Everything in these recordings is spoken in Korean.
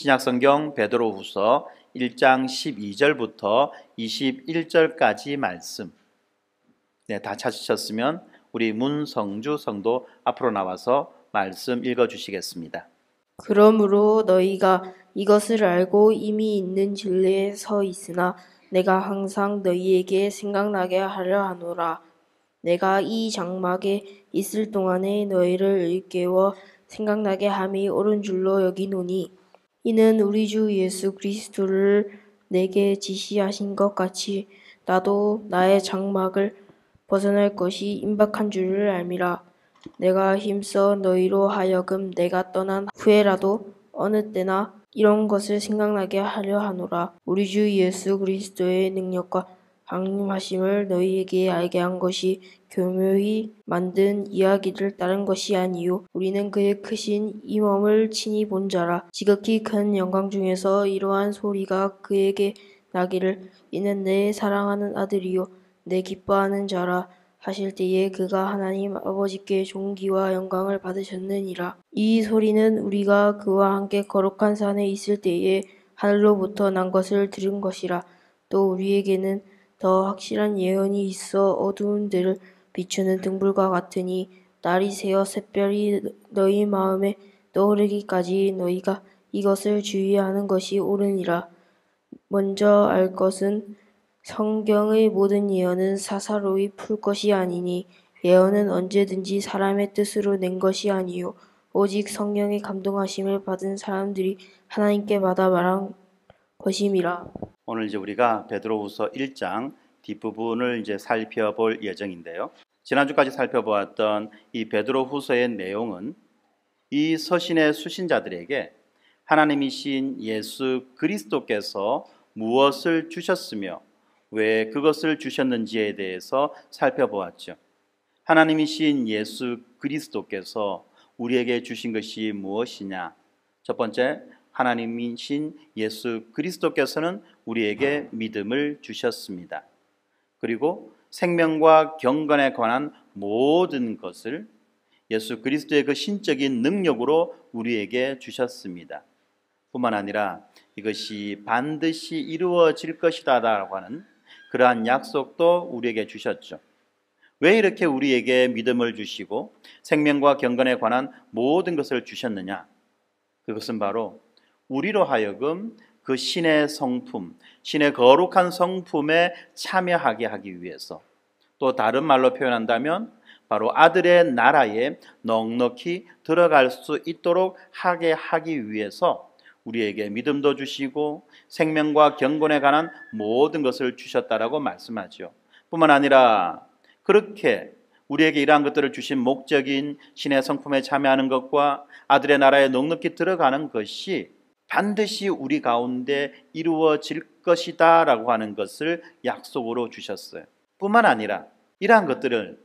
신약성경 베드로후서 1장 12절부터 21절까지 말씀. 다 찾으셨으면 우리 문성주 성도 앞으로 나와서 말씀 읽어주시겠습니다. 그러므로 너희가 이것을 알고 이미 있는 진리에 서 있으나 내가 항상 너희에게 생각나게 하려 하노라. 내가 이 장막에 있을 동안에 너희를 일깨워 생각나게 함이 옳은 줄로 여기노니 이는 우리 주 예수 그리스도를 내게 지시하신 것 같이 나도 나의 장막을 벗어날 것이 임박한 줄을 알미라. 내가 힘써 너희로 하여금 내가 떠난 후에라도 어느 때나 이런 것을 생각나게 하려 하노라. 우리 주 예수 그리스도의 능력과 강림하심을 너희에게 알게 한 것이 교묘히 만든 이야기를 따른 것이 아니요 우리는 그의 크신 이 몸을 친히 본 자라. 지극히 큰 영광 중에서 이러한 소리가 그에게 나기를 이는 내 사랑하는 아들이요 내 기뻐하는 자라 하실 때에 그가 하나님 아버지께 존귀와 영광을 받으셨느니라. 이 소리는 우리가 그와 함께 거룩한 산에 있을 때에 하늘로부터 난 것을 들은 것이라. 또 우리에게는 더 확실한 예언이 있어 어두운 데를 비추는 등불과 같으니 날이 새어 샛별이 너희 마음에 떠오르기까지 너희가 이것을 주의하는 것이 옳으니라. 먼저 알 것은 성경의 모든 예언은 사사로이 풀 것이 아니니 예언은 언제든지 사람의 뜻으로 낸 것이 아니요 오직 성령의 감동하심을 받은 사람들이 하나님께 받아 말한 것임이라. 오늘 이제 우리가 베드로후서 1장 뒷부분을 이제 살펴볼 예정인데요. 지난주까지 살펴보았던 이 베드로후서의 내용은 이 서신의 수신자들에게 하나님이신 예수 그리스도께서 무엇을 주셨으며 왜 그것을 주셨는지에 대해서 살펴보았죠. 하나님이신 예수 그리스도께서 우리에게 주신 것이 무엇이냐? 첫 번째, 하나님이신 예수 그리스도께서는 우리에게 믿음을 주셨습니다. 그리고 생명과 경건에 관한 모든 것을 예수 그리스도의 그 신적인 능력으로 우리에게 주셨습니다. 뿐만 아니라 이것이 반드시 이루어질 것이다 라고 하는 그러한 약속도 우리에게 주셨죠. 왜 이렇게 우리에게 믿음을 주시고 생명과 경건에 관한 모든 것을 주셨느냐? 그것은 바로 우리로 하여금 그 신의 성품, 신의 거룩한 성품에 참여하게 하기 위해서, 또 다른 말로 표현한다면 바로 아들의 나라에 넉넉히 들어갈 수 있도록 하게 하기 위해서 우리에게 믿음도 주시고 생명과 경건에 관한 모든 것을 주셨다라고 말씀하죠. 뿐만 아니라 그렇게 우리에게 이러한 것들을 주신 목적인 신의 성품에 참여하는 것과 아들의 나라에 넉넉히 들어가는 것이 반드시 우리 가운데 이루어질 것이다 라고 하는 것을 약속으로 주셨어요. 뿐만 아니라 이러한 것들을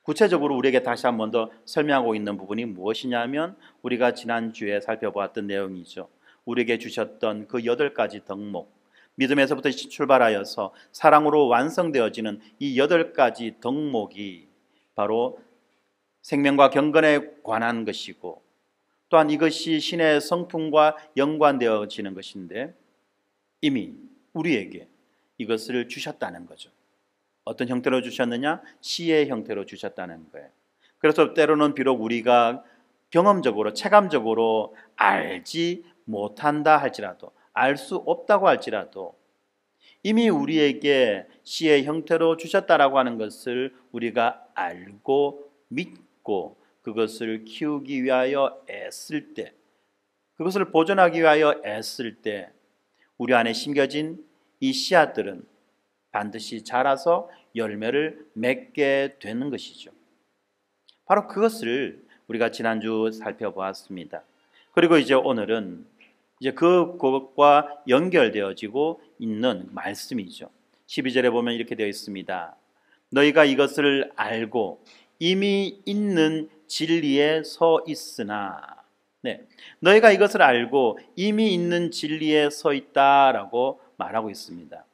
구체적으로 우리에게 다시 한 번 더 설명하고 있는 부분이 무엇이냐면 우리가 지난주에 살펴보았던 내용이죠. 우리에게 주셨던 그 8가지 덕목, 믿음에서부터 출발하여서 사랑으로 완성되어지는 이 8가지 덕목이 바로 생명과 경건에 관한 것이고, 또한 이것이 신의 성품과 연관되어지는 것인데 이미 우리에게 이것을 주셨다는 거죠. 어떤 형태로 주셨느냐? 시의 형태로 주셨다는 거예요. 그래서 때로는 비록 우리가 경험적으로 체감적으로 알지 못한다 할지라도, 알 수 없다고 할지라도 이미 우리에게 시의 형태로 주셨다라고 하는 것을 우리가 알고 믿고 그것을 키우기 위하여 애쓸 때, 그것을 보존하기 위하여 애쓸 때 우리 안에 심겨진 이 씨앗들은 반드시 자라서 열매를 맺게 되는 것이죠. 바로 그것을 우리가 지난주 살펴보았습니다. 그리고 이제 오늘은 이제 그것과 연결되어지고 있는 말씀이죠. 12절에 보면 이렇게 되어 있습니다. 너희가 이것을 알고 이미 있는 진리에 서 있으나, 너희가 이것을 알고 이미 있는 진리에 서 있다라고 말하고 있습니다.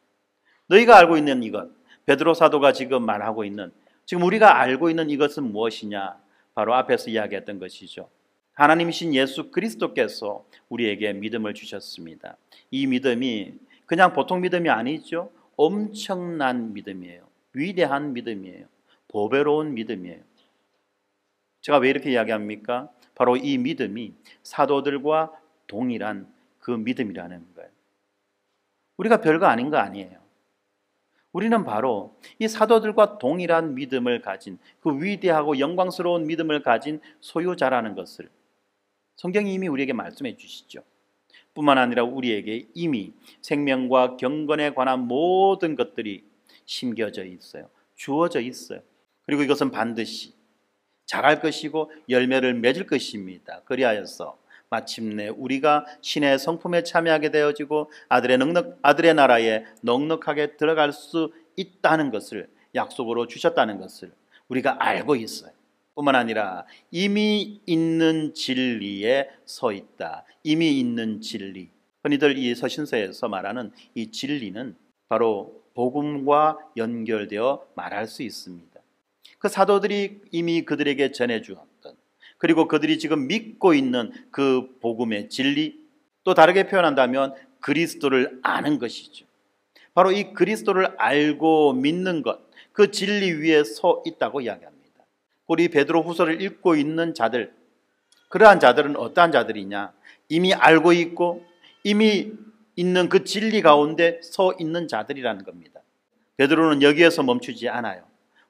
너희가 알고 있는 이것, 베드로 사도가 지금 말하고 있는, 지금 우리가 알고 있는 이것은 무엇이냐? 바로 앞에서 이야기했던 것이죠. 하나님이신 예수 그리스도께서 우리에게 믿음을 주셨습니다. 이 믿음이 그냥 보통 믿음이 아니죠. 엄청난 믿음이에요. 위대한 믿음이에요. 보배로운 믿음이에요. 제가 왜 이렇게 이야기합니까? 바로 이 믿음이 사도들과 동일한 그 믿음이라는 거예요. 우리가 별거 아닌 거 아니에요. 우리는 바로 이 사도들과 동일한 믿음을 가진, 그 위대하고 영광스러운 믿음을 가진 소유자라는 것을 성경이 이미 우리에게 말씀해 주시죠. 뿐만 아니라 우리에게 이미 생명과 경건에 관한 모든 것들이 심겨져 있어요. 주어져 있어요. 그리고 이것은 반드시 자랄 것이고 열매를 맺을 것입니다. 그리하여서 마침내 우리가 신의 성품에 참여하게 되어지고 아들의 나라에 넉넉하게 들어갈 수 있다는 것을 약속으로 주셨다는 것을 우리가 알고 있어요. 뿐만 아니라 이미 있는 진리에 서 있다. 이미 있는 진리. 흔히들 이 서신서에서 말하는 이 진리는 바로 복음과 연결되어 말할 수 있습니다. 그 사도들이 이미 그들에게 전해주었던, 그리고 그들이 지금 믿고 있는 그 복음의 진리, 또 다르게 표현한다면 그리스도를 아는 것이죠. 바로 이 그리스도를 알고 믿는 것, 그 진리 위에 서 있다고 이야기합니다. 우리 베드로 후서를 읽고 있는 자들, 그러한 자들은 어떠한 자들이냐? 이미 알고 있고 이미 있는 그 진리 가운데 서 있는 자들이라는 겁니다. 베드로는 여기에서 멈추지 않아요.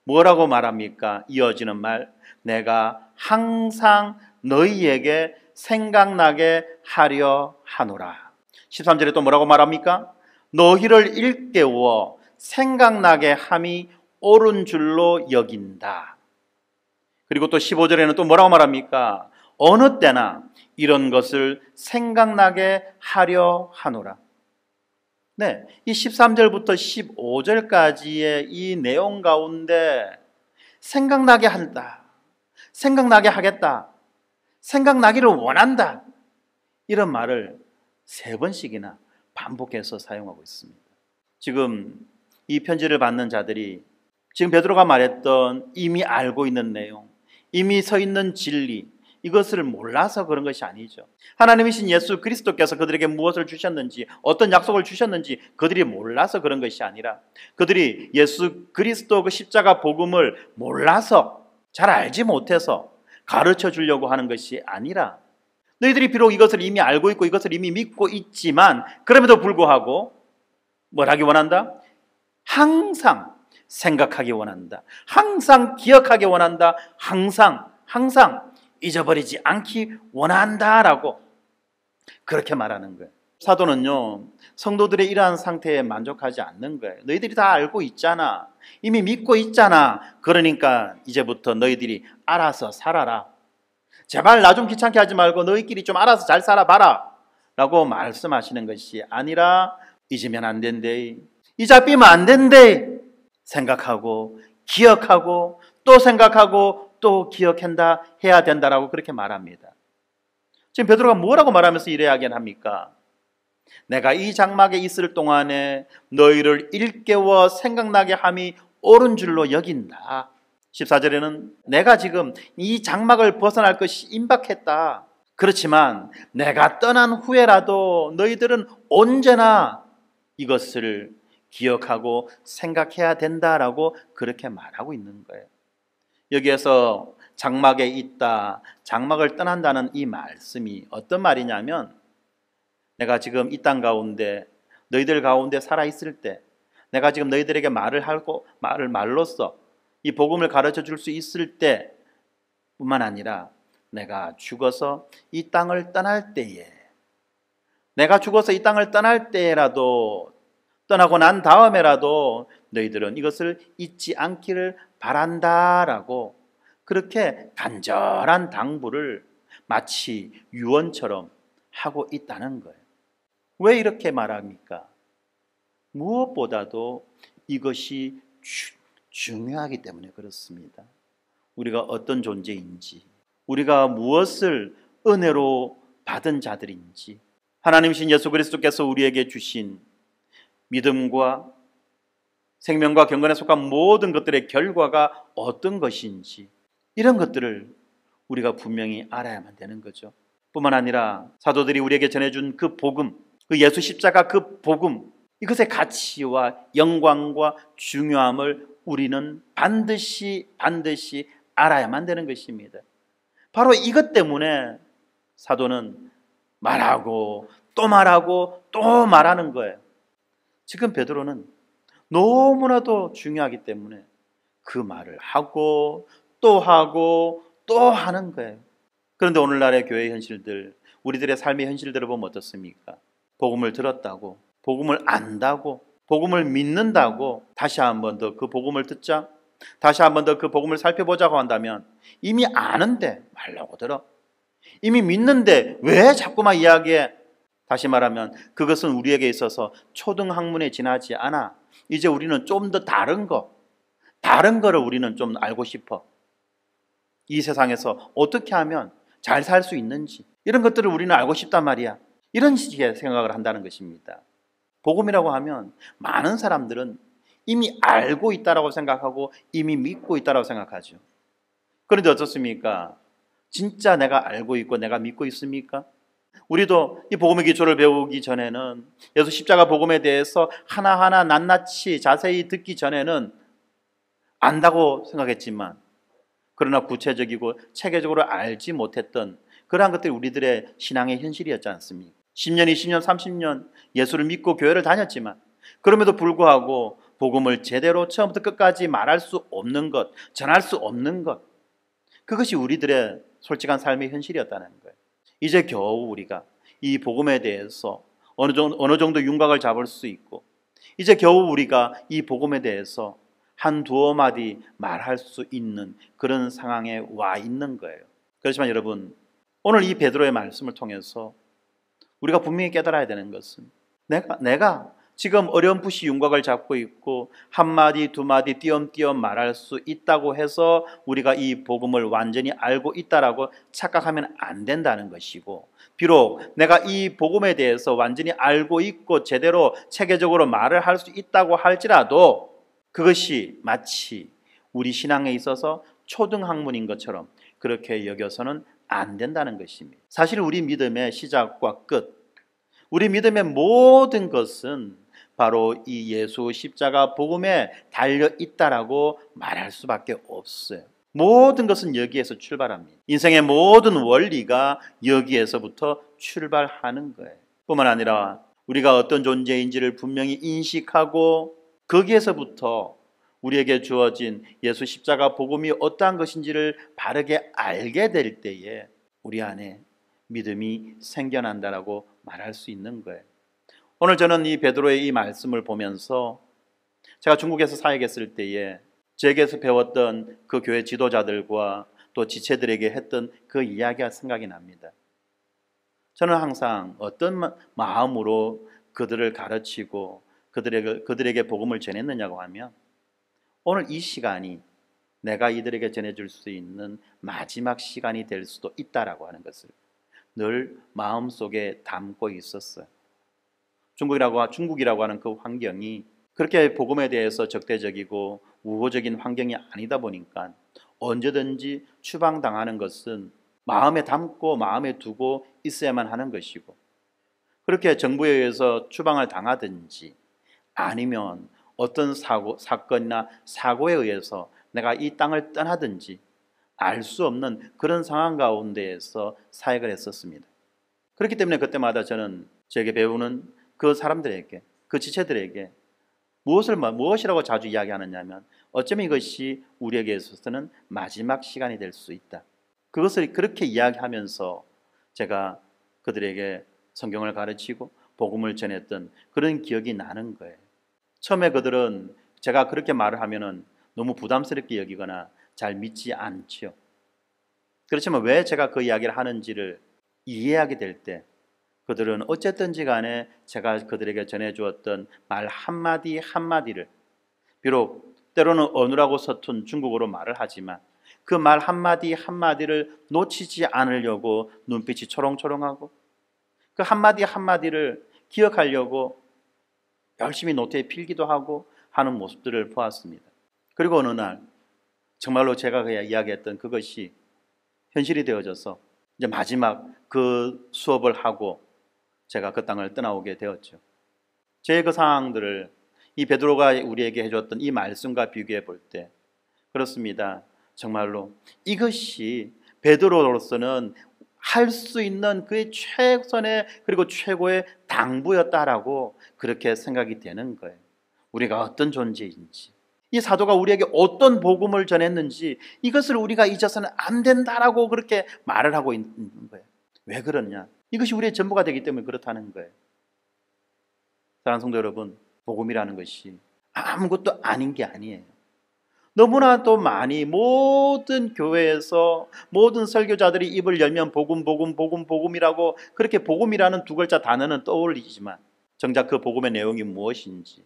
뭐라고 말합니까? 이어지는 말, 내가 항상 너희에게 생각나게 하려 하노라. 13절에 또 뭐라고 말합니까? 너희를 일깨워 생각나게 함이 옳은 줄로 여긴다. 그리고 또 15절에는 또 뭐라고 말합니까? 어느 때나 이런 것을 생각나게 하려 하노라. 네, 이 13절부터 15절까지의 이 내용 가운데 생각나게 한다, 생각나게 하겠다, 생각나기를 원한다, 이런 말을 3번씩이나 반복해서 사용하고 있습니다. 지금 이 편지를 받는 자들이 지금 베드로가 말했던 이미 알고 있는 내용, 이미 서 있는 진리, 이것을 몰라서 그런 것이 아니죠. 하나님이신 예수 그리스도께서 그들에게 무엇을 주셨는지, 어떤 약속을 주셨는지 그들이 몰라서 그런 것이 아니라, 그들이 예수 그리스도 그 십자가 복음을 몰라서, 잘 알지 못해서 가르쳐 주려고 하는 것이 아니라, 너희들이 비록 이것을 이미 알고 있고 이것을 이미 믿고 있지만 그럼에도 불구하고 뭘 하기 원한다? 항상 생각하기 원한다. 항상 기억하기 원한다. 항상 잊어버리지 않기 원한다라고 그렇게 말하는 거예요. 사도는요, 성도들의 이러한 상태에 만족하지 않는 거예요. 너희들이 다 알고 있잖아. 이미 믿고 있잖아. 그러니까 이제부터 너희들이 알아서 살아라. 제발 나 좀 귀찮게 하지 말고 너희끼리 좀 알아서 잘 살아봐라 라고 말씀하시는 것이 아니라, 잊으면 안 된대, 잊어삐면 안 된대, 생각하고 기억하고 또 생각하고 또 기억한다, 해야 된다라고 그렇게 말합니다. 지금 베드로가 뭐라고 말하면서 이래 이야기합니까? 내가 이 장막에 있을 동안에 너희를 일깨워 생각나게 함이 옳은 줄로 여긴다. 14절에는 내가 지금 이 장막을 벗어날 것이 임박했다. 그렇지만 내가 떠난 후에라도 너희들은 언제나 이것을 기억하고 생각해야 된다라고 그렇게 말하고 있는 거예요. 여기에서 장막에 있다, 장막을 떠난다는 이 말씀이 어떤 말이냐면, 내가 지금 이 땅 가운데 너희들 가운데 살아있을 때, 내가 지금 너희들에게 말로써 이 복음을 가르쳐 줄 수 있을 때 뿐만 아니라, 내가 죽어서 이 땅을 떠날 때에, 내가 죽어서 이 땅을 떠날 때라도, 떠나고 난 다음에라도 너희들은 이것을 잊지 않기를 바란다라고 그렇게 간절한 당부를 마치 유언처럼 하고 있다는 거예요. 왜 이렇게 말합니까? 무엇보다도 이것이 중요하기 때문에 그렇습니다. 우리가 어떤 존재인지, 우리가 무엇을 은혜로 받은 자들인지, 하나님이신 예수 그리스도께서 우리에게 주신 믿음과 생명과 경건에 속한 모든 것들의 결과가 어떤 것인지, 이런 것들을 우리가 분명히 알아야만 되는 거죠. 뿐만 아니라 사도들이 우리에게 전해준 그 복음, 그 예수 십자가 그 복음, 이것의 가치와 영광과 중요함을 우리는 반드시 알아야만 되는 것입니다. 바로 이것 때문에 사도는 말하고 또 말하고 또 말하는 거예요. 지금 베드로는 너무나도 중요하기 때문에 그 말을 하고 또 하는 거예요. 그런데 오늘날의 교회 현실들, 우리들의 삶의 현실들을 보면 어떻습니까? 복음을 들었다고, 복음을 안다고, 복음을 믿는다고 다시 한 번 더 그 복음을 듣자, 다시 한 번 더 그 복음을 살펴보자고 한다면 이미 아는데 말라고 들어. 이미 믿는데 왜 자꾸만 이야기해? 다시 말하면 그것은 우리에게 있어서 초등학문에 지나지 않아. 이제 우리는 좀 더 다른 거를 우리는 좀 알고 싶어. 이 세상에서 어떻게 하면 잘 살 수 있는지 이런 것들을 우리는 알고 싶단 말이야. 이런 식의 생각을 한다는 것입니다. 복음이라고 하면 많은 사람들은 이미 알고 있다라고 생각하고 이미 믿고 있다라고 생각하죠. 그런데 어떻습니까? 진짜 내가 알고 있고 내가 믿고 있습니까? 우리도 이 복음의 기초를 배우기 전에는, 예수 십자가 복음에 대해서 하나하나 낱낱이 자세히 듣기 전에는 안다고 생각했지만, 그러나 구체적이고 체계적으로 알지 못했던 그러한 것들이 우리들의 신앙의 현실이었지 않습니까? 10년, 20년, 30년 예수를 믿고 교회를 다녔지만 그럼에도 불구하고 복음을 제대로 처음부터 끝까지 말할 수 없는 것, 전할 수 없는 것, 그것이 우리들의 솔직한 삶의 현실이었다는 거예요. 이제 겨우 우리가 이 복음에 대해서 어느 정도 윤곽을 잡을 수 있고, 이제 겨우 우리가 이 복음에 대해서 한 두어 마디 말할 수 있는 그런 상황에 와 있는 거예요. 그렇지만 여러분, 오늘 이 베드로의 말씀을 통해서 우리가 분명히 깨달아야 되는 것은, 내가 지금 어렴풋이 윤곽을 잡고 있고 한마디 두마디 띄엄띄엄 말할 수 있다고 해서 우리가 이 복음을 완전히 알고 있다라고 착각하면 안 된다는 것이고, 비록 내가 이 복음에 대해서 완전히 알고 있고 제대로 체계적으로 말을 할 수 있다고 할지라도 그것이 마치 우리 신앙에 있어서 초등학문인 것처럼 그렇게 여겨서는 안 된다는 것입니다. 사실 우리 믿음의 시작과 끝, 우리 믿음의 모든 것은 바로 이 예수 십자가 복음에 달려 있다라고 말할 수밖에 없어요. 모든 것은 여기에서 출발합니다. 인생의 모든 원리가 여기에서부터 출발하는 거예요. 뿐만 아니라 우리가 어떤 존재인지를 분명히 인식하고 거기에서부터 우리에게 주어진 예수 십자가 복음이 어떠한 것인지를 바르게 알게 될 때에 우리 안에 믿음이 생겨난다라고 말할 수 있는 거예요. 오늘 저는 이 베드로의 이 말씀을 보면서 제가 중국에서 사역했을 때에 제게서 배웠던 그 교회 지도자들과 또 지체들에게 했던 그 이야기가 생각이 납니다. 저는 항상 어떤 마음으로 그들을 가르치고 그들에게 복음을 전했느냐고 하면, 오늘 이 시간이 내가 이들에게 전해줄 수 있는 마지막 시간이 될 수도 있다라고 하는 것을 늘 마음속에 담고 있었어요. 중국이라고 하는 그 환경이 그렇게 복음에 대해서 적대적이고 우호적인 환경이 아니다 보니까 언제든지 추방당하는 것은 마음에 담고 마음에 두고 있어야만 하는 것이고, 그렇게 정부에 의해서 추방을 당하든지 아니면 어떤 사건이나 사고에 의해서 내가 이 땅을 떠나든지 알 수 없는 그런 상황 가운데에서 사역을 했었습니다. 그렇기 때문에 그때마다 저는 제게 배우는 그 사람들에게, 그 지체들에게 무엇이라고 자주 이야기하느냐면, 어쩌면 이것이 우리에게 있어서는 마지막 시간이 될 수 있다. 그것을 그렇게 이야기하면서 제가 그들에게 성경을 가르치고 복음을 전했던 그런 기억이 나는 거예요. 처음에 그들은 제가 그렇게 말을 하면은 너무 부담스럽게 여기거나 잘 믿지 않죠. 그렇지만 왜 제가 그 이야기를 하는지를 이해하게 될 때 그들은 어쨌든지 간에 제가 그들에게 전해주었던 말 한마디 한마디를, 비록 때로는 어눌하고 서툰 중국어로 말을 하지만 그 말 한마디 한마디를 놓치지 않으려고 눈빛이 초롱초롱하고 그 한마디 한마디를 기억하려고 열심히 노트에 필기도 하고 하는 모습들을 보았습니다. 그리고 어느 날 정말로 제가 이야기했던 그것이 현실이 되어져서 이제 마지막 그 수업을 하고 제가 그 땅을 떠나오게 되었죠. 제 그 상황들을 이 베드로가 우리에게 해줬던 이 말씀과 비교해 볼 때 그렇습니다. 정말로 이것이 베드로로서는 할 수 있는 그의 최선의 그리고 최고의 당부였다라고 그렇게 생각이 되는 거예요. 우리가 어떤 존재인지, 이 사도가 우리에게 어떤 복음을 전했는지 이것을 우리가 잊어서는 안 된다라고 그렇게 말을 하고 있는 거예요. 왜 그러냐? 이것이 우리의 전부가 되기 때문에 그렇다는 거예요. 사랑하는 성도 여러분, 복음이라는 것이 아무것도 아닌 게 아니에요. 너무나 또 많이 모든 교회에서 모든 설교자들이 입을 열면 복음이라고 그렇게 복음이라는 두 글자 단어는 떠올리지만 정작 그 복음의 내용이 무엇인지,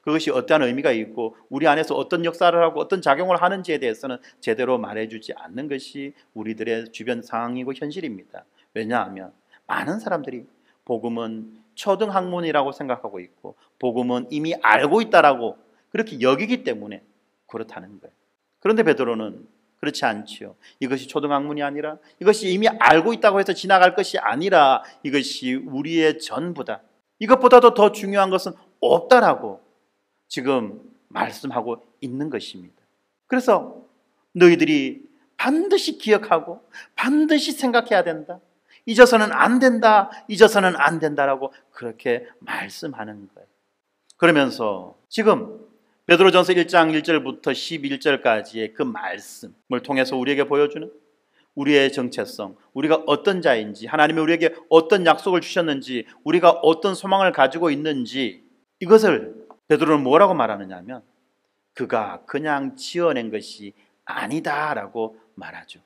그것이 어떠한 의미가 있고 우리 안에서 어떤 역사를 하고 어떤 작용을 하는지에 대해서는 제대로 말해주지 않는 것이 우리들의 주변 상황이고 현실입니다. 왜냐하면 많은 사람들이 복음은 초등학문이라고 생각하고 있고 복음은 이미 알고 있다라고 그렇게 여기기 때문에 그렇다는 거예요. 그런데 베드로는 그렇지 않지요. 이것이 초등학문이 아니라, 이것이 이미 알고 있다고 해서 지나갈 것이 아니라 이것이 우리의 전부다. 이것보다도 더 중요한 것은 없다라고 지금 말씀하고 있는 것입니다. 그래서 너희들이 반드시 기억하고 반드시 생각해야 된다. 잊어서는 안 된다. 잊어서는 안 된다라고 그렇게 말씀하는 거예요. 그러면서 지금 베드로전서 1장 1절부터 11절까지의 그 말씀을 통해서 우리에게 보여주는 우리의 정체성, 우리가 어떤 자인지, 하나님이 우리에게 어떤 약속을 주셨는지, 우리가 어떤 소망을 가지고 있는지, 이것을 베드로는 뭐라고 말하느냐 하면 그가 그냥 지어낸 것이 아니다라고 말하죠.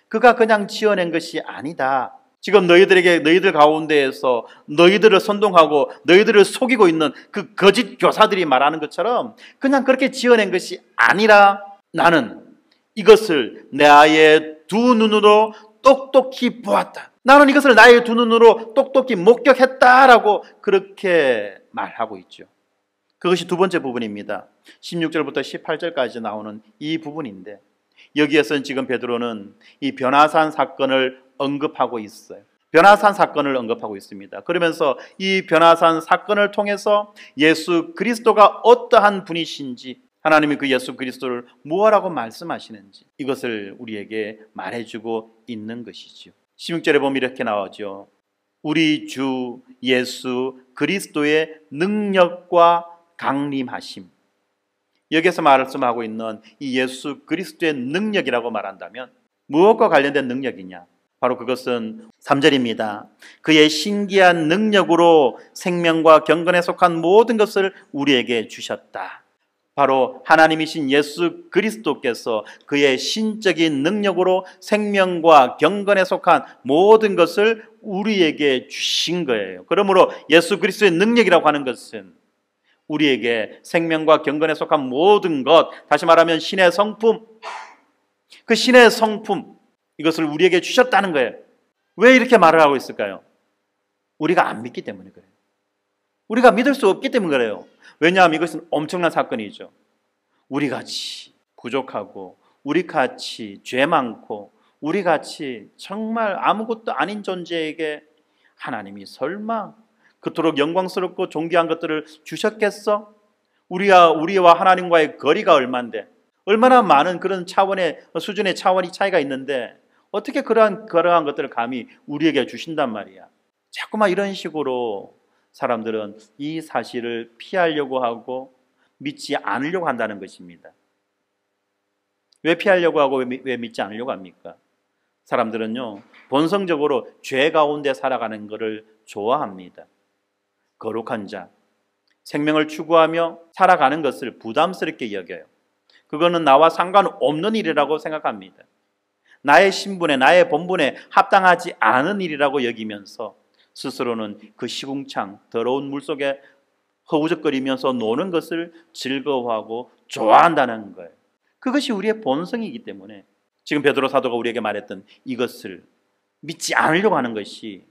그가 그냥 지어낸 것이 아니다. 지금 너희들 가운데에서 너희들을 선동하고 너희들을 속이고 있는 그 거짓 교사들이 말하는 것처럼 그냥 그렇게 지어낸 것이 아니라 나는 이것을 나의 두 눈으로 똑똑히 보았다. 나는 이것을 나의 두 눈으로 똑똑히 목격했다라고 그렇게 말하고 있죠. 그것이 두 번째 부분입니다. 16절부터 18절까지 나오는 이 부분인데, 여기에서는 지금 베드로는 이 변화산 사건을 언급하고 있어요. 변화산 사건을 언급하고 있습니다. 그러면서 이 변화산 사건을 통해서 예수 그리스도가 어떠한 분이신지, 하나님이 그 예수 그리스도를 무엇이라고 말씀하시는지 이것을 우리에게 말해주고 있는 것이죠. 16절에 보면 이렇게 나오죠. 우리 주 예수 그리스도의 능력과 강림하심. 여기에서 말씀하고 있는 이 예수 그리스도의 능력이라고 말한다면 무엇과 관련된 능력이냐? 바로 그것은 3절입니다. 그의 신기한 능력으로 생명과 경건에 속한 모든 것을 우리에게 주셨다. 바로 하나님이신 예수 그리스도께서 그의 신적인 능력으로 생명과 경건에 속한 모든 것을 우리에게 주신 거예요. 그러므로 예수 그리스도의 능력이라고 하는 것은 우리에게 생명과 경건에 속한 모든 것, 다시 말하면 신의 성품, 그 신의 성품, 이것을 우리에게 주셨다는 거예요. 왜 이렇게 말을 하고 있을까요? 우리가 안 믿기 때문에 그래요. 우리가 믿을 수 없기 때문에 그래요. 왜냐하면 이것은 엄청난 사건이죠. 우리같이 부족하고 우리같이 죄 많고 우리같이 정말 아무것도 아닌 존재에게 하나님이 설마 그토록 영광스럽고 존귀한 것들을 주셨겠어? 우리와 하나님과의 거리가 얼만데, 얼마나 많은 그런 차원의 수준의 차원이 차이가 있는데 어떻게 그러한 것들을 감히 우리에게 주신단 말이야. 자꾸만 이런 식으로 사람들은 이 사실을 피하려고 하고 믿지 않으려고 한다는 것입니다. 왜 피하려고 하고 왜 믿지 않으려고 합니까? 사람들은요, 본성적으로 죄 가운데 살아가는 것을 좋아합니다. 거룩한 자, 생명을 추구하며 살아가는 것을 부담스럽게 여겨요. 그거는 나와 상관없는 일이라고 생각합니다. 나의 신분에, 나의 본분에 합당하지 않은 일이라고 여기면서 스스로는 그 시궁창 더러운 물속에 허우적거리면서 노는 것을 즐거워하고 좋아한다는 거예요. 그것이 우리의 본성이기 때문에 지금 베드로 사도가 우리에게 말했던 이것을 믿지 않으려고 하는 것이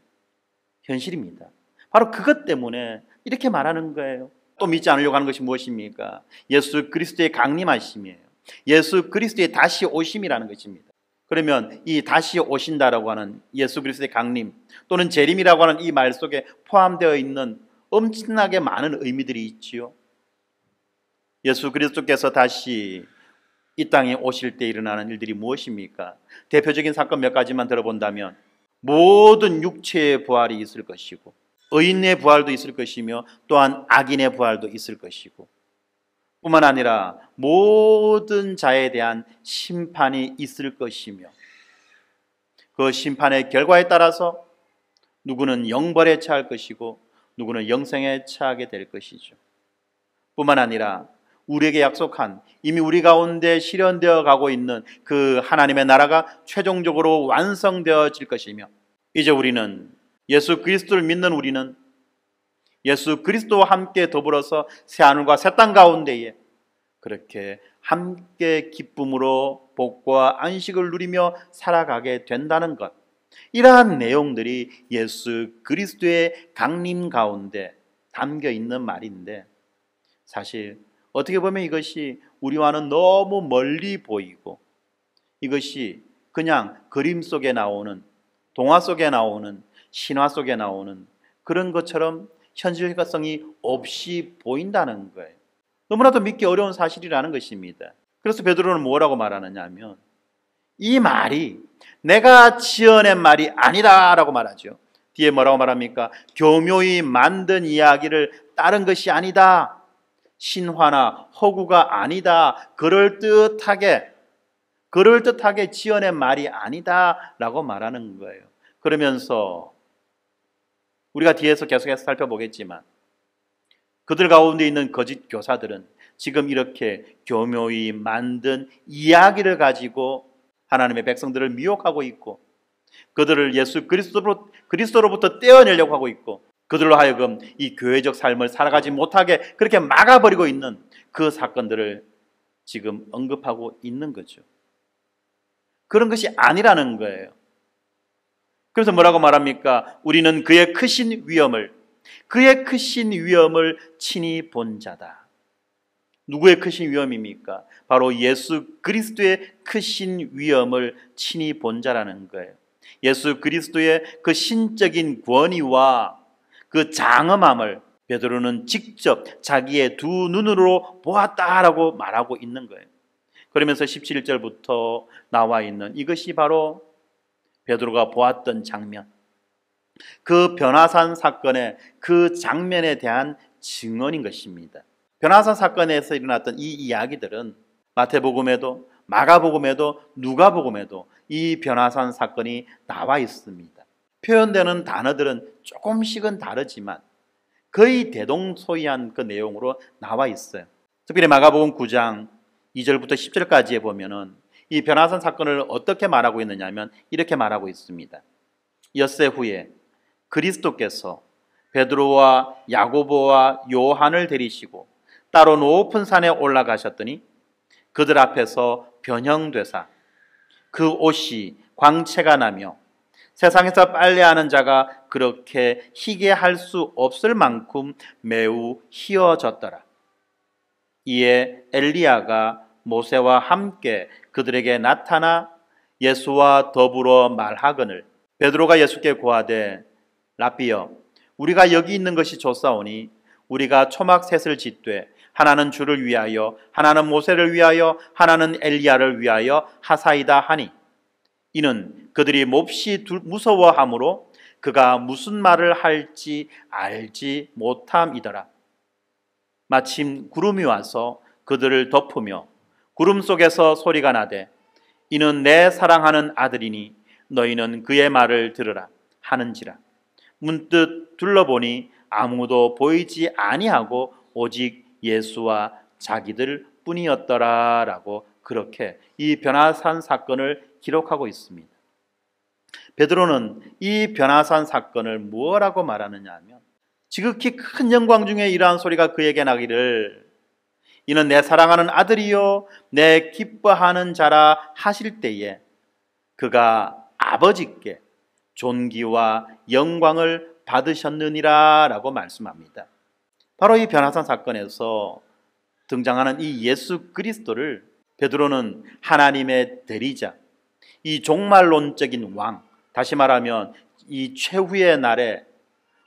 현실입니다. 바로 그것 때문에 이렇게 말하는 거예요. 또 믿지 않으려고 하는 것이 무엇입니까? 예수 그리스도의 강림하심이에요. 예수 그리스도의 다시 오심이라는 것입니다. 그러면 이 다시 오신다라고 하는 예수 그리스도의 강림 또는 재림이라고 하는 이 말 속에 포함되어 있는 엄청나게 많은 의미들이 있지요. 예수 그리스도께서 다시 이 땅에 오실 때 일어나는 일들이 무엇입니까? 대표적인 사건 몇 가지만 들어본다면 모든 육체의 부활이 있을 것이고 의인의 부활도 있을 것이며 또한 악인의 부활도 있을 것이고 뿐만 아니라 모든 자에 대한 심판이 있을 것이며 그 심판의 결과에 따라서 누구는 영벌에 처할 것이고 누구는 영생에 처하게 될 것이죠. 뿐만 아니라 우리에게 약속한 이미 우리 가운데 실현되어 가고 있는 그 하나님의 나라가 최종적으로 완성되어질 것이며 이제 우리는 예수 그리스도를 믿는 우리는 예수 그리스도와 함께 더불어서 새하늘과 새 땅 가운데에 그렇게 함께 기쁨으로 복과 안식을 누리며 살아가게 된다는 것, 이러한 내용들이 예수 그리스도의 강림 가운데 담겨 있는 말인데 사실 어떻게 보면 이것이 우리와는 너무 멀리 보이고 이것이 그냥 그림 속에 나오는 동화 속에 나오는 신화 속에 나오는 그런 것처럼 현실성이 없이 보인다는 거예요. 너무나도 믿기 어려운 사실이라는 것입니다. 그래서 베드로는 뭐라고 말하느냐 하면 이 말이 내가 지어낸 말이 아니다라고 말하죠. 뒤에 뭐라고 말합니까? 교묘히 만든 이야기를 따른 것이 아니다. 신화나 허구가 아니다. 그럴듯하게 지어낸 말이 아니다라고 말하는 거예요. 그러면서 우리가 뒤에서 계속해서 살펴보겠지만 그들 가운데 있는 거짓 교사들은 지금 이렇게 교묘히 만든 이야기를 가지고 하나님의 백성들을 미혹하고 있고 그들을 예수 그리스도로부터 떼어내려고 하고 있고 그들로 하여금 이 교회적 삶을 살아가지 못하게 그렇게 막아버리고 있는 그 사건들을 지금 언급하고 있는 거죠. 그런 것이 아니라는 거예요. 그래서 뭐라고 말합니까? 우리는 그의 크신 위엄을 친히 본 자다. 누구의 크신 위엄입니까? 바로 예수 그리스도의 크신 위엄을 친히 본 자라는 거예요. 예수 그리스도의 그 신적인 권위와 그 장엄함을 베드로는 직접 자기의 두 눈으로 보았다라고 말하고 있는 거예요. 그러면서 17절부터 나와 있는 이것이 바로 베드로가 보았던 장면, 그 변화산 사건의 그 장면에 대한 증언인 것입니다. 변화산 사건에서 일어났던 이 이야기들은 마태복음에도 마가복음에도 누가복음에도 이 변화산 사건이 나와 있습니다. 표현되는 단어들은 조금씩은 다르지만 거의 대동소이한 그 내용으로 나와 있어요. 특별히 마가복음 9장 2절부터 10절까지에 보면은 이 변화산 사건을 어떻게 말하고 있느냐 하면 이렇게 말하고 있습니다. 엿새 후에 그리스도께서 베드로와 야고보와 요한을 데리시고 따로 높은 산에 올라가셨더니 그들 앞에서 변형되사 그 옷이 광채가 나며 세상에서 빨래하는 자가 그렇게 희게 할 수 없을 만큼 매우 희어졌더라. 이에 엘리야가 모세와 함께 그들에게 나타나 예수와 더불어 말하거늘 베드로가 예수께 고하되 라삐여 우리가 여기 있는 것이 좋사오니 우리가 초막셋을 짓되 하나는 주를 위하여 하나는 모세를 위하여 하나는 엘리야를 위하여 하사이다 하니 이는 그들이 몹시 무서워하므로 그가 무슨 말을 할지 알지 못함이더라. 마침 구름이 와서 그들을 덮으며 구름 속에서 소리가 나되 이는 내 사랑하는 아들이니 너희는 그의 말을 들으라 하는지라. 문득 둘러보니 아무도 보이지 아니하고 오직 예수와 자기들 뿐이었더라라고 그렇게 이 변화산 사건을 기록하고 있습니다. 베드로는 이 변화산 사건을 뭐라고 말하느냐 하면 지극히 큰 영광 중에 이러한 소리가 그에게 나기를 이는 내 사랑하는 아들이요 내 기뻐하는 자라 하실 때에 그가 아버지께 존귀와 영광을 받으셨느니라 라고 말씀합니다. 바로 이 변화산 사건에서 등장하는 이 예수 그리스도를 베드로는 하나님의 대리자, 이 종말론적인 왕, 다시 말하면 이 최후의 날에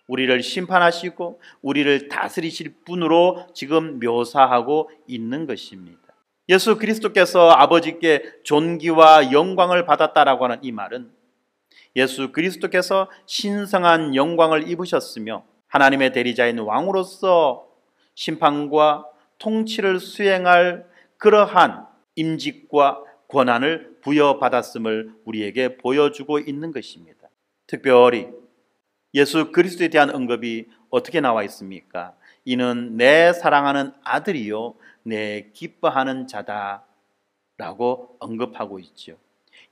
우리를 심판하시고 우리를 다스리실 분으로 지금 묘사하고 있는 것입니다. 예수 그리스도께서 아버지께 존귀와 영광을 받았다라고 하는 이 말은 예수 그리스도께서 신성한 영광을 입으셨으며 하나님의 대리자인 왕으로서 심판과 통치를 수행할 그러한 임직과 권한을 부여받았음을 우리에게 보여주고 있는 것입니다. 특별히 예수 그리스도에 대한 언급이 어떻게 나와 있습니까? 이는 내 사랑하는 아들이요 내 기뻐하는 자다 라고 언급하고 있죠.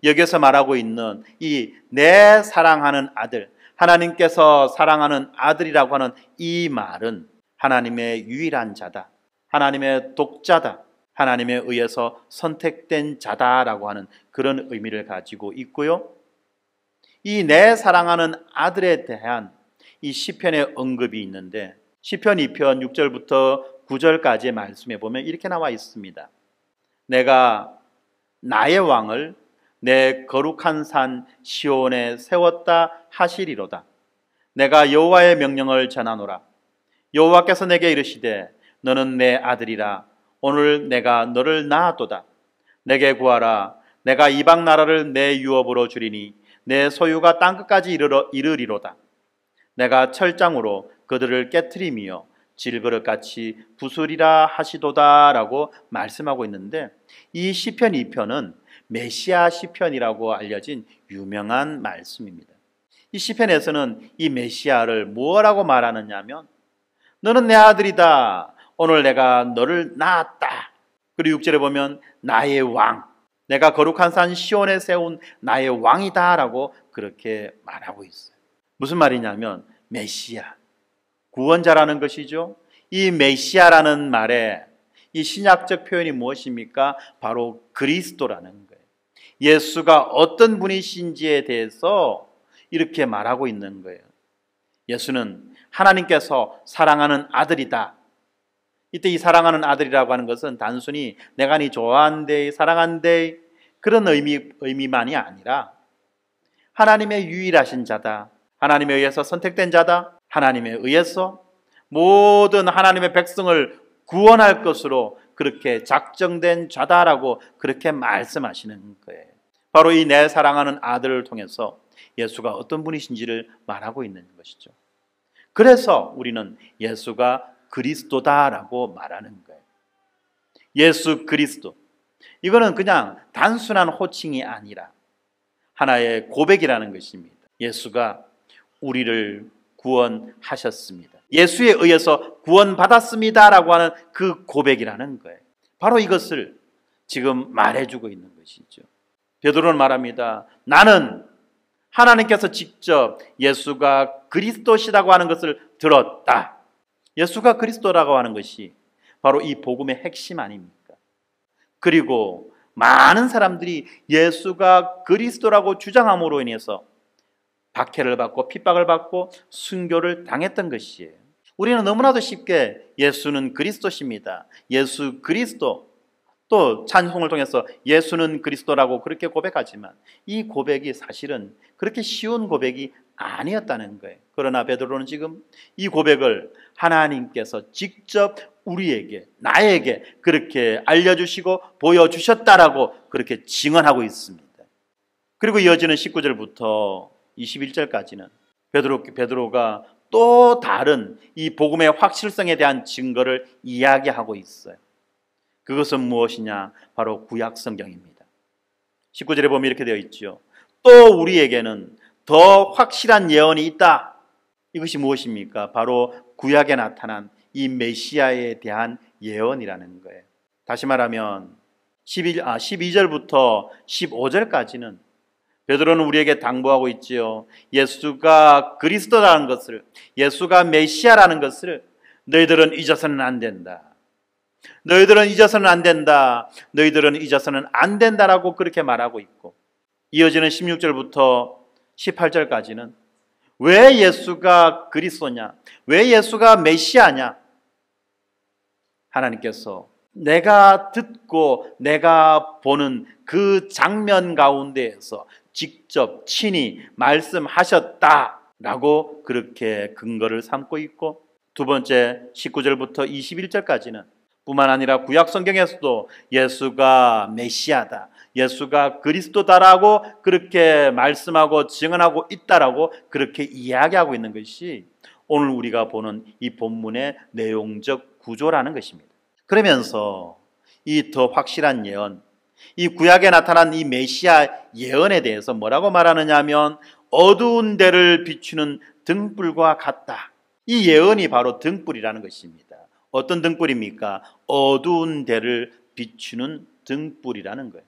여기서 말하고 있는 이 내 사랑하는 아들, 하나님께서 사랑하는 아들이라고 하는 이 말은 하나님의 유일한 자다, 하나님의 독자다, 하나님에 의해서 선택된 자다라고 하는 그런 의미를 가지고 있고요. 이 내 사랑하는 아들에 대한 이 시편의 언급이 있는데 시편 2편 6절부터 9절까지의 말씀에 보면 이렇게 나와 있습니다. 내가 나의 왕을 내 거룩한 산 시온에 세웠다 하시리로다. 내가 여호와의 명령을 전하노라. 여호와께서 내게 이르시되 너는 내 아들이라. 오늘 내가 너를 낳았도다. 내게 구하라. 내가 이방 나라를 내 유업으로 주리니 내 소유가 땅끝까지 이르리로다. 내가 철장으로 그들을 깨트리며 질그릇같이 부수리라 하시도다 라고 말씀하고 있는데 이 시편 2편은 메시아 시편이라고 알려진 유명한 말씀입니다. 이 시편에서는 이 메시아를 뭐라고 말하느냐 하면 너는 내 아들이다. 오늘 내가 너를 낳았다. 그리고 6절에 보면 나의 왕, 내가 거룩한 산 시온에 세운 나의 왕이다 라고 그렇게 말하고 있어요. 무슨 말이냐면 메시아, 구원자라는 것이죠. 이 메시아라는 말에 이 신약적 표현이 무엇입니까? 바로 그리스도라는 거예요. 예수가 어떤 분이신지에 대해서 이렇게 말하고 있는 거예요. 예수는 하나님께서 사랑하는 아들이다. 이때 이 사랑하는 아들이라고 하는 것은 단순히 내가 네 좋아한대, 사랑한대 그런 의미만이 아니라 하나님의 유일하신 자다. 하나님에 의해서 선택된 자다. 하나님에 의해서 모든 하나님의 백성을 구원할 것으로 그렇게 작정된 자다라고 그렇게 말씀하시는 거예요. 바로 이 내 사랑하는 아들을 통해서 예수가 어떤 분이신지를 말하고 있는 것이죠. 그래서 우리는 예수가 그리스도다라고 말하는 거예요. 예수 그리스도. 이거는 그냥 단순한 호칭이 아니라 하나의 고백이라는 것입니다. 예수가 우리를 구원하셨습니다. 예수에 의해서 구원받았습니다라고 하는 그 고백이라는 거예요. 바로 이것을 지금 말해주고 있는 것이죠. 베드로는 말합니다. 나는 하나님께서 직접 예수가 그리스도시라고 하는 것을 들었다. 예수가 그리스도라고 하는 것이 바로 이 복음의 핵심 아닙니까? 그리고 많은 사람들이 예수가 그리스도라고 주장함으로 인해서 박해를 받고 핍박을 받고 순교를 당했던 것이에요. 우리는 너무나도 쉽게 예수는 그리스도십니다. 예수 그리스도. 또 찬송을 통해서 예수는 그리스도라고 그렇게 고백하지만 이 고백이 사실은 그렇게 쉬운 고백이 아니었다는 거예요. 그러나 베드로는 지금 이 고백을 하나님께서 직접 우리에게, 나에게 그렇게 알려주시고 보여주셨다라고 그렇게 증언하고 있습니다. 그리고 이어지는 19절부터 21절까지는 베드로가 또 다른 이 복음의 확실성에 대한 증거를 이야기하고 있어요. 그것은 무엇이냐? 바로 구약 성경입니다. 19절에 보면 이렇게 되어 있죠. 또 우리에게는 더 확실한 예언이 있다. 이것이 무엇입니까? 바로 구약에 나타난 이 메시아에 대한 예언이라는 거예요. 다시 말하면 12절부터 15절까지는 베드로는 우리에게 당부하고 있지요. 예수가 그리스도라는 것을, 예수가 메시아라는 것을 너희들은 잊어서는 안 된다. 너희들은 잊어서는 안 된다. 너희들은 잊어서는 안 된다라고 그렇게 말하고 있고, 이어지는 16절부터 18절까지는 왜 예수가 그리스도냐? 왜 예수가 메시아냐? 하나님께서 내가 듣고 내가 보는 그 장면 가운데에서 직접 친히 말씀하셨다라고 그렇게 근거를 삼고 있고, 두 번째 19절부터 21절까지는 뿐만 아니라 구약 성경에서도 예수가 메시아다, 예수가 그리스도다라고 그렇게 말씀하고 증언하고 있다라고 그렇게 이야기하고 있는 것이 오늘 우리가 보는 이 본문의 내용적 구조라는 것입니다. 그러면서 이 더 확실한 예언, 이 구약에 나타난 이 메시아 예언에 대해서 뭐라고 말하느냐 하면 어두운 데를 비추는 등불과 같다. 이 예언이 바로 등불이라는 것입니다. 어떤 등불입니까? 어두운 데를 비추는 등불이라는 거예요.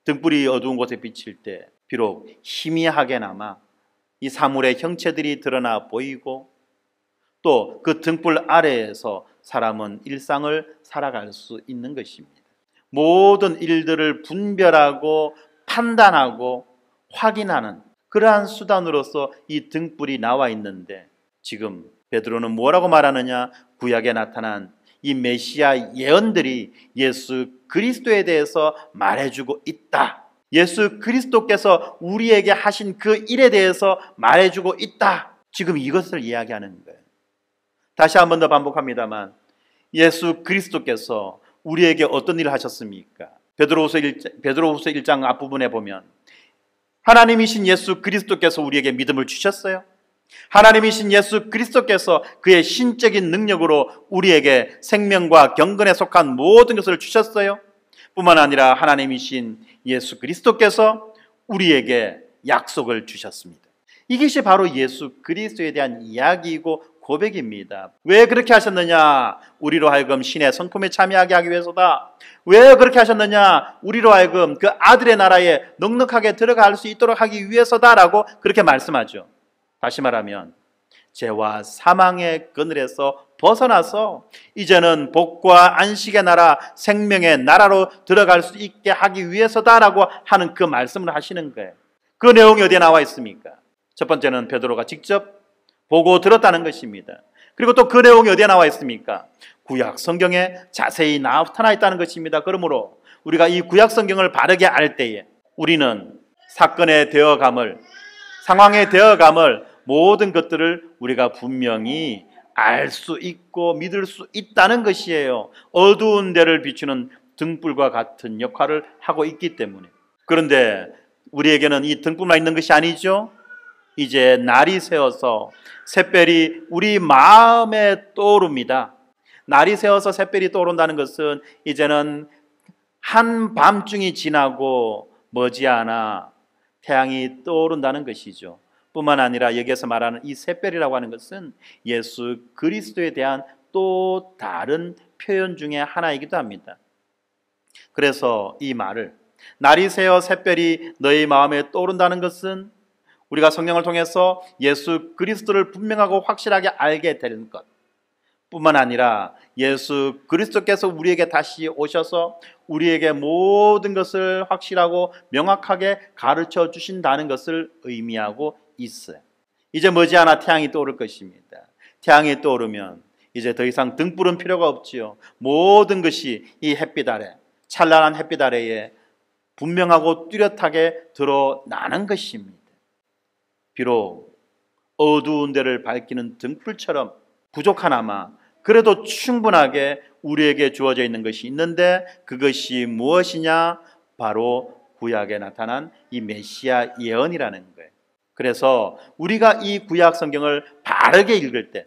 등불이 어두운 곳에 비칠 때 비록 희미하게나마 이 사물의 형체들이 드러나 보이고, 또 그 등불 아래에서 사람은 일상을 살아갈 수 있는 것입니다. 모든 일들을 분별하고 판단하고 확인하는 그러한 수단으로서 이 등불이 나와 있는데, 지금 베드로는 뭐라고 말하느냐? 구약에 나타난 이 메시아 예언들이 예수 그리스도에 대해서 말해주고 있다. 예수 그리스도께서 우리에게 하신 그 일에 대해서 말해주고 있다. 지금 이것을 이야기하는 거예요. 다시 한 번 더 반복합니다만, 예수 그리스도께서 우리에게 어떤 일을 하셨습니까? 베드로후서 1장 앞부분에 보면 하나님이신 예수 그리스도께서 우리에게 믿음을 주셨어요. 하나님이신 예수 그리스도께서 그의 신적인 능력으로 우리에게 생명과 경건에 속한 모든 것을 주셨어요. 뿐만 아니라 하나님이신 예수 그리스도께서 우리에게 약속을 주셨습니다. 이것이 바로 예수 그리스도에 대한 이야기이고 고백입니다. 왜 그렇게 하셨느냐? 우리로 하여금 신의 성품에 참여하게 하기 위해서다. 왜 그렇게 하셨느냐? 우리로 하여금 그 아들의 나라에 넉넉하게 들어갈 수 있도록 하기 위해서다라고 그렇게 말씀하죠. 다시 말하면 죄와 사망의 그늘에서 벗어나서 이제는 복과 안식의 나라, 생명의 나라로 들어갈 수 있게 하기 위해서다라고 하는 그 말씀을 하시는 거예요. 그 내용이 어디에 나와 있습니까? 첫 번째는 베드로가 직접 보고 들었다는 것입니다. 그리고 또 그 내용이 어디에 나와 있습니까? 구약 성경에 자세히 나타나 있다는 것입니다. 그러므로 우리가 이 구약 성경을 바르게 알 때에 우리는 사건의 되어감을, 상황의 되어감을, 모든 것들을 우리가 분명히 알 수 있고 믿을 수 있다는 것이에요. 어두운 데를 비추는 등불과 같은 역할을 하고 있기 때문에. 그런데 우리에게는 이 등불만 있는 것이 아니죠. 이제 날이 새어서 샛별이 우리 마음에 떠오릅니다. 날이 새어서 샛별이 떠오른다는 것은 이제는 한밤중이 지나고 머지않아 태양이 떠오른다는 것이죠. 뿐만 아니라 여기에서 말하는 이 샛별이라고 하는 것은 예수 그리스도에 대한 또 다른 표현 중에 하나이기도 합니다. 그래서 이 말을 날이 새어 샛별이 너희 마음에 떠오른다는 것은 우리가 성경을 통해서 예수 그리스도를 분명하고 확실하게 알게 되는 것 뿐만 아니라 예수 그리스도께서 우리에게 다시 오셔서 우리에게 모든 것을 확실하고 명확하게 가르쳐 주신다는 것을 의미하고 있어요. 이제 머지않아 태양이 떠오를 것입니다. 태양이 떠오르면 이제 더 이상 등불은 필요가 없지요. 모든 것이 이 햇빛 아래, 찬란한 햇빛 아래에 분명하고 뚜렷하게 드러나는 것입니다. 비록 어두운 데를 밝히는 등불처럼 부족하나마 그래도 충분하게 우리에게 주어져 있는 것이 있는데, 그것이 무엇이냐? 바로 구약에 나타난 이 메시아 예언이라는 거예요. 그래서 우리가 이 구약 성경을 바르게 읽을 때,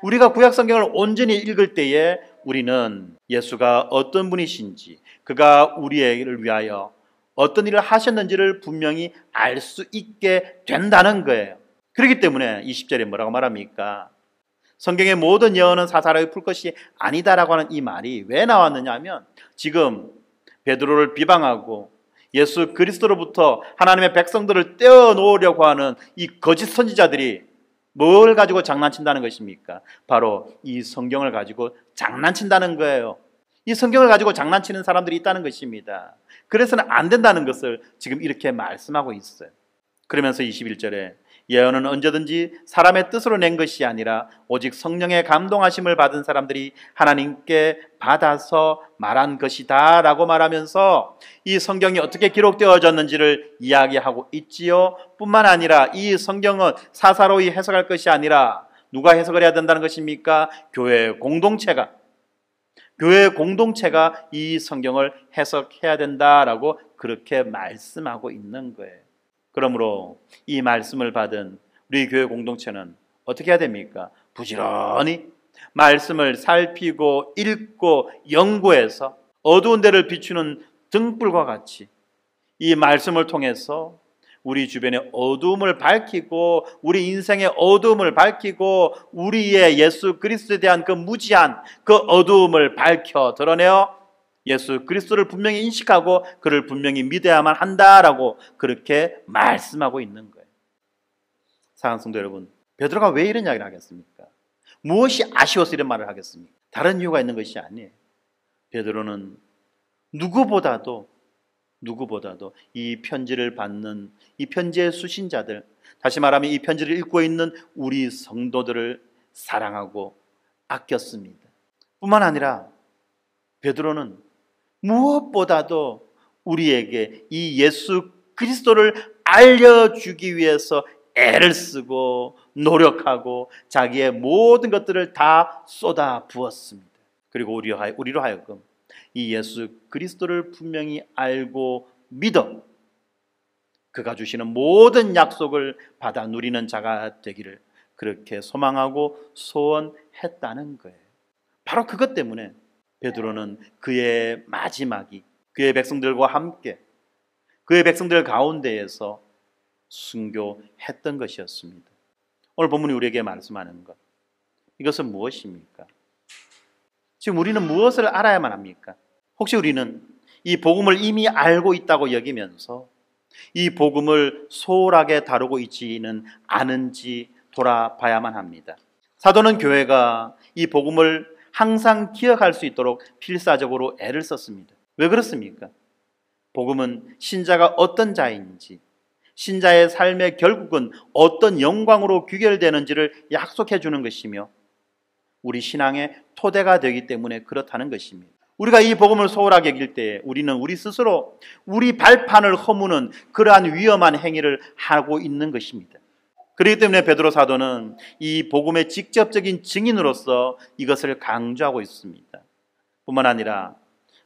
우리가 구약 성경을 온전히 읽을 때에 우리는 예수가 어떤 분이신지, 그가 우리를 위하여 어떤 일을 하셨는지를 분명히 알 수 있게 된다는 거예요. 그렇기 때문에 20절에 뭐라고 말합니까? 성경의 모든 예언은 사사로이 풀 것이 아니다라고 하는 이 말이 왜 나왔느냐 하면, 지금 베드로를 비방하고 예수 그리스도로부터 하나님의 백성들을 떼어놓으려고 하는 이 거짓 선지자들이 뭘 가지고 장난친다는 것입니까? 바로 이 성경을 가지고 장난친다는 거예요. 이 성경을 가지고 장난치는 사람들이 있다는 것입니다. 그래서는 안 된다는 것을 지금 이렇게 말씀하고 있어요. 그러면서 21절에 예언은 언제든지 사람의 뜻으로 낸 것이 아니라 오직 성령의 감동하심을 받은 사람들이 하나님께 받아서 말한 것이다 라고 말하면서 이 성경이 어떻게 기록되어졌는지를 이야기하고 있지요. 뿐만 아니라 이 성경은 사사로이 해석할 것이 아니라 누가 해석을 해야 된다는 것입니까? 교회 공동체가 이 성경을 해석해야 된다라고 그렇게 말씀하고 있는 거예요. 그러므로 이 말씀을 받은 우리 교회 공동체는 어떻게 해야 됩니까? 부지런히 말씀을 살피고 읽고 연구해서 어두운 데를 비추는 등불과 같이 이 말씀을 통해서 우리 주변의 어두움을 밝히고 우리 인생의 어두움을 밝히고 우리의 예수 그리스도에 대한 그 무지한 그 어두움을 밝혀 드러내어 예수 그리스도를 분명히 인식하고 그를 분명히 믿어야만 한다라고 그렇게 말씀하고 있는 거예요. 사랑하는 성도 여러분, 베드로가 왜 이런 이야기를 하겠습니까? 무엇이 아쉬워서 이런 말을 하겠습니까? 다른 이유가 있는 것이 아니에요. 베드로는 누구보다도 이 편지를 받는 이 편지의 수신자들, 다시 말하면 이 편지를 읽고 있는 우리 성도들을 사랑하고 아꼈습니다. 뿐만 아니라 베드로는 무엇보다도 우리에게 이 예수 그리스도를 알려주기 위해서 애를 쓰고 노력하고 자기의 모든 것들을 다 쏟아 부었습니다. 그리고 우리로 하여금 이 예수 그리스도를 분명히 알고 믿어 그가 주시는 모든 약속을 받아 누리는 자가 되기를 그렇게 소망하고 소원했다는 거예요. 바로 그것 때문에 베드로는 그의 마지막이 그의 백성들과 함께 그의 백성들 가운데에서 순교했던 것이었습니다. 오늘 본문이 우리에게 말씀하는 것, 이것은 무엇입니까? 지금 우리는 무엇을 알아야만 합니까? 혹시 우리는 이 복음을 이미 알고 있다고 여기면서 이 복음을 소홀하게 다루고 있지는 않은지 돌아봐야만 합니다. 사도는 교회가 이 복음을 항상 기억할 수 있도록 필사적으로 애를 썼습니다. 왜 그렇습니까? 복음은 신자가 어떤 자인지, 신자의 삶의 결국은 어떤 영광으로 귀결되는지를 약속해 주는 것이며 우리 신앙의 토대가 되기 때문에 그렇다는 것입니다. 우리가 이 복음을 소홀하게 여길 때 우리는 우리 스스로 우리 발판을 허무는 그러한 위험한 행위를 하고 있는 것입니다. 그렇기 때문에 베드로 사도는 이 복음의 직접적인 증인으로서 이것을 강조하고 있습니다. 뿐만 아니라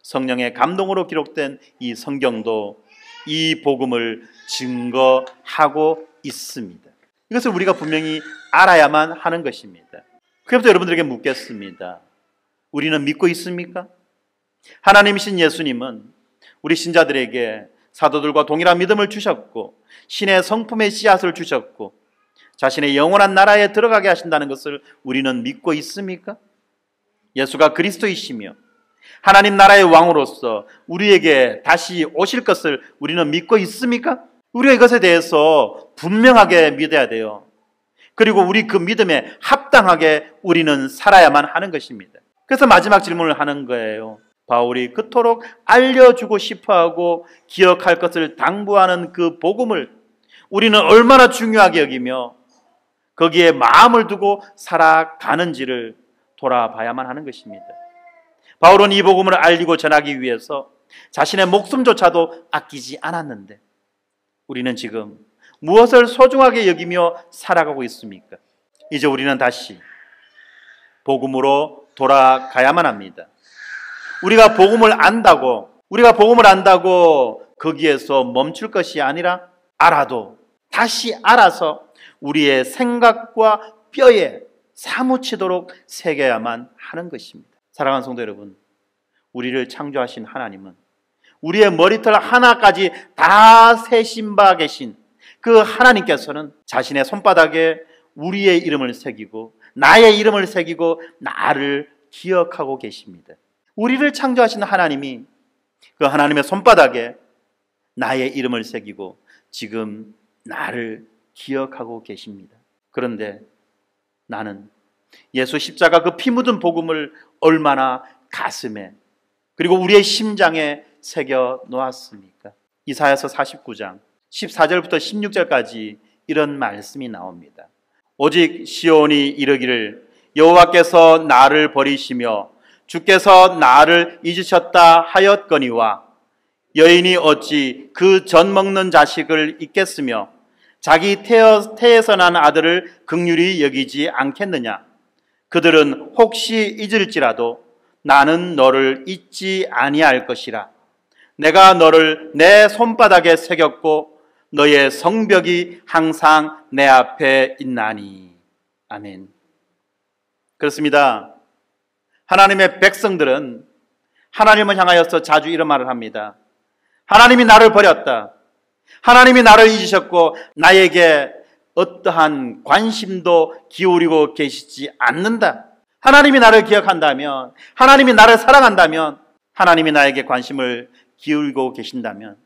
성령의 감동으로 기록된 이 성경도 이 복음을 증거하고 있습니다. 이것을 우리가 분명히 알아야만 하는 것입니다. 그래서 여러분들에게 묻겠습니다. 우리는 믿고 있습니까? 하나님이신 예수님은 우리 신자들에게 사도들과 동일한 믿음을 주셨고 신의 성품의 씨앗을 주셨고 자신의 영원한 나라에 들어가게 하신다는 것을 우리는 믿고 있습니까? 예수가 그리스도이시며 하나님 나라의 왕으로서 우리에게 다시 오실 것을 우리는 믿고 있습니까? 우리가 이것에 대해서 분명하게 믿어야 돼요. 그리고 우리 그 믿음에 합당하게 우리는 살아야만 하는 것입니다. 그래서 마지막 질문을 하는 거예요. 바울이 그토록 알려주고 싶어하고 기억할 것을 당부하는 그 복음을 우리는 얼마나 중요하게 여기며 거기에 마음을 두고 살아가는지를 돌아봐야만 하는 것입니다. 바울은 이 복음을 알리고 전하기 위해서 자신의 목숨조차도 아끼지 않았는데 우리는 지금 무엇을 소중하게 여기며 살아가고 있습니까? 이제 우리는 다시 복음으로 돌아가야만 합니다. 우리가 복음을 안다고 거기에서 멈출 것이 아니라 다시 알아서 우리의 생각과 뼈에 사무치도록 새겨야만 하는 것입니다. 사랑하는 성도 여러분, 우리를 창조하신 하나님은 우리의 머리털 하나까지 다 세신 바 계신 그 하나님께서는 자신의 손바닥에 우리의 이름을 새기고 나의 이름을 새기고 나를 기억하고 계십니다. 우리를 창조하신 하나님이 그 하나님의 손바닥에 나의 이름을 새기고 지금 나를 기억하고 계십니다. 그런데 나는 예수 십자가 그 피 묻은 복음을 얼마나 가슴에 그리고 우리의 심장에 새겨 놓았습니까? 이사야서 49장 14절부터 16절까지 이런 말씀이 나옵니다. 오직 시온이 이르기를 여호와께서 나를 버리시며 주께서 나를 잊으셨다 하였거니와 여인이 어찌 그 젖 먹는 자식을 잊겠으며 자기 태에서 난 아들을 긍휼히 여기지 않겠느냐. 그들은 혹시 잊을지라도 나는 너를 잊지 아니할 것이라. 내가 너를 내 손바닥에 새겼고 너의 성벽이 항상 내 앞에 있나니. 아멘. 그렇습니다. 하나님의 백성들은 하나님을 향하여서 자주 이런 말을 합니다. 하나님이 나를 버렸다. 하나님이 나를 잊으셨고 나에게 어떠한 관심도 기울이고 계시지 않는다. 하나님이 나를 기억한다면, 하나님이 나를 사랑한다면, 하나님이 나에게 관심을 기울이고 계신다면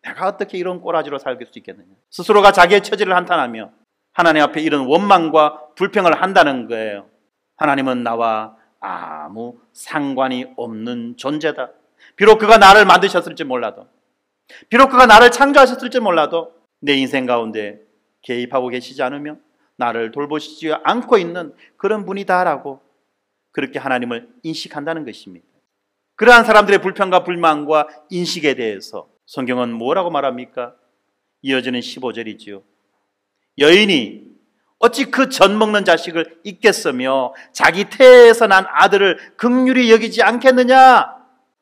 내가 어떻게 이런 꼬라지로 살 수 있겠느냐. 스스로가 자기의 처지를 한탄하며 하나님 앞에 이런 원망과 불평을 한다는 거예요. 하나님은 나와 아무 상관이 없는 존재다. 비록 그가 나를 만드셨을지 몰라도, 비록 그가 나를 창조하셨을지 몰라도 내 인생 가운데 개입하고 계시지 않으며 나를 돌보시지 않고 있는 그런 분이다라고 그렇게 하나님을 인식한다는 것입니다. 그러한 사람들의 불평과 불만과 인식에 대해서 성경은 뭐라고 말합니까? 이어지는 15절이지요. 여인이 어찌 그 젖 먹는 자식을 잊겠으며 자기 태에서 난 아들을 긍휼히 여기지 않겠느냐.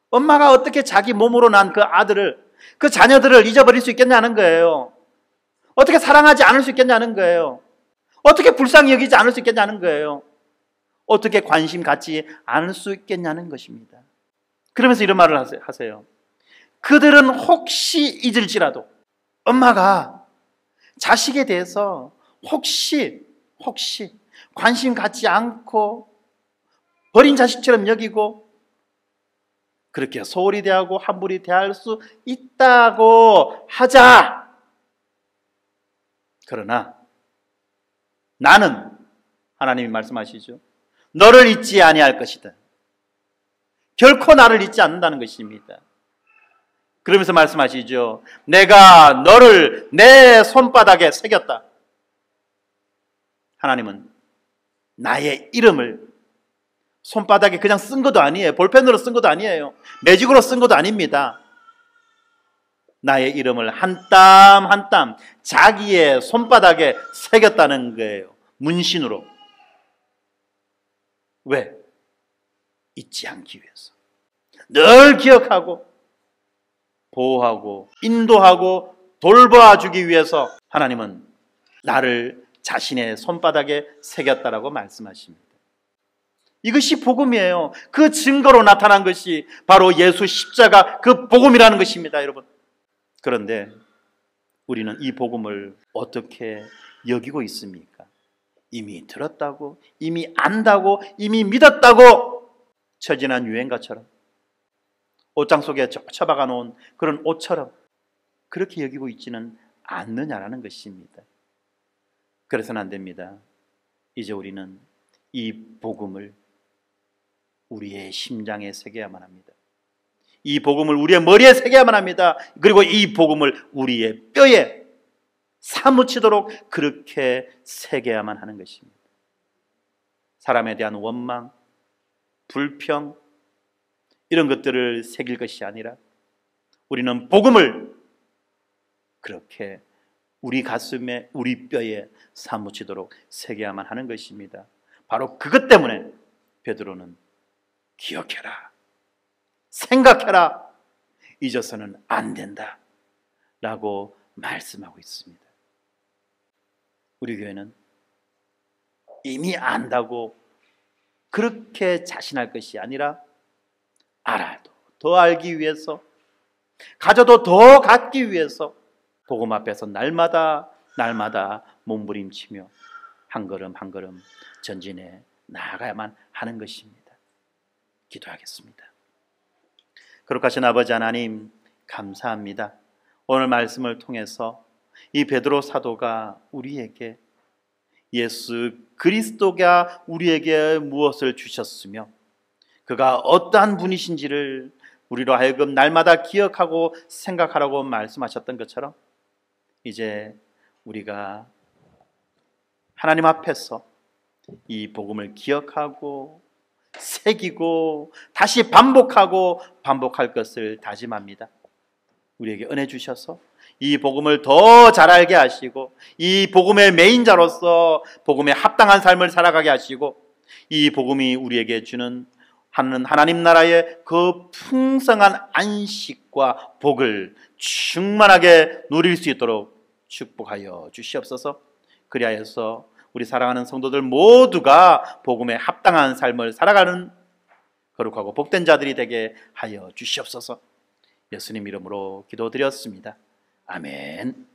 엄마가 어떻게 자기 몸으로 난 그 아들을, 그 자녀들을 잊어버릴 수 있겠냐는 거예요. 어떻게 사랑하지 않을 수 있겠냐는 거예요. 어떻게 불쌍히 여기지 않을 수 있겠냐는 거예요. 어떻게 관심 갖지 않을 수 있겠냐는 것입니다. 그러면서 이런 말을 하세요. 그들은 혹시 잊을지라도, 엄마가 자식에 대해서 혹시 관심 갖지 않고 버린 자식처럼 여기고 그렇게 소홀히 대하고 함부로 대할 수 있다고 하자. 그러나 나는, 하나님이 말씀하시죠, 너를 잊지 아니할 것이다. 결코 나를 잊지 않는다는 것입니다. 그러면서 말씀하시죠. 내가 너를 내 손바닥에 새겼다. 하나님은 나의 이름을 손바닥에 그냥 쓴 것도 아니에요. 볼펜으로 쓴 것도 아니에요. 매직으로 쓴 것도 아닙니다. 나의 이름을 한 땀 한 땀 자기의 손바닥에 새겼다는 거예요. 문신으로. 왜? 잊지 않기 위해서. 늘 기억하고 보호하고 인도하고 돌봐주기 위해서 하나님은 나를 자신의 손바닥에 새겼다라고 말씀하십니다. 이것이 복음이에요. 그 증거로 나타난 것이 바로 예수 십자가 그 복음이라는 것입니다, 여러분. 그런데 우리는 이 복음을 어떻게 여기고 있습니까? 이미 들었다고, 이미 안다고, 이미 믿었다고 처진한 유행가처럼, 옷장 속에 처박아 놓은 그런 옷처럼 그렇게 여기고 있지는 않느냐라는 것입니다. 그래서는 안 됩니다. 이제 우리는 이 복음을 우리의 심장에 새겨야만 합니다. 이 복음을 우리의 머리에 새겨야만 합니다. 그리고 이 복음을 우리의 뼈에 사무치도록 그렇게 새겨야만 하는 것입니다. 사람에 대한 원망, 불평, 이런 것들을 새길 것이 아니라 우리는 복음을 그렇게 우리 가슴에, 우리 뼈에 사무치도록 새겨야만 하는 것입니다. 바로 그것 때문에 베드로는 기억해라, 생각해라, 잊어서는 안 된다 라고 말씀하고 있습니다. 우리 교회는 이미 안다고 그렇게 자신할 것이 아니라 알아도 더 알기 위해서, 가져도 더 갖기 위해서 복음 앞에서 날마다 몸부림치며 한 걸음 한 걸음 전진해 나아가야만 하는 것입니다. 기도하겠습니다. 거룩하신 아버지 하나님, 감사합니다. 오늘 말씀을 통해서 이 베드로 사도가 우리에게 예수 그리스도가 우리에게 무엇을 주셨으며 그가 어떠한 분이신지를 우리로 하여금 날마다 기억하고 생각하라고 말씀하셨던 것처럼 이제 우리가 하나님 앞에서 이 복음을 기억하고 새기고 다시 반복하고 반복할 것을 다짐합니다. 우리에게 은혜 주셔서 이 복음을 더 잘 알게 하시고 이 복음의 메인자로서 복음에 합당한 삶을 살아가게 하시고 이 복음이 우리에게 주는 하나님 나라의 그 풍성한 안식과 복을 충만하게 누릴 수 있도록 축복하여 주시옵소서. 그리하여서 우리 사랑하는 성도들 모두가 복음에 합당한 삶을 살아가는 거룩하고 복된 자들이 되게 하여 주시옵소서. 예수님 이름으로 기도드렸습니다. 아멘.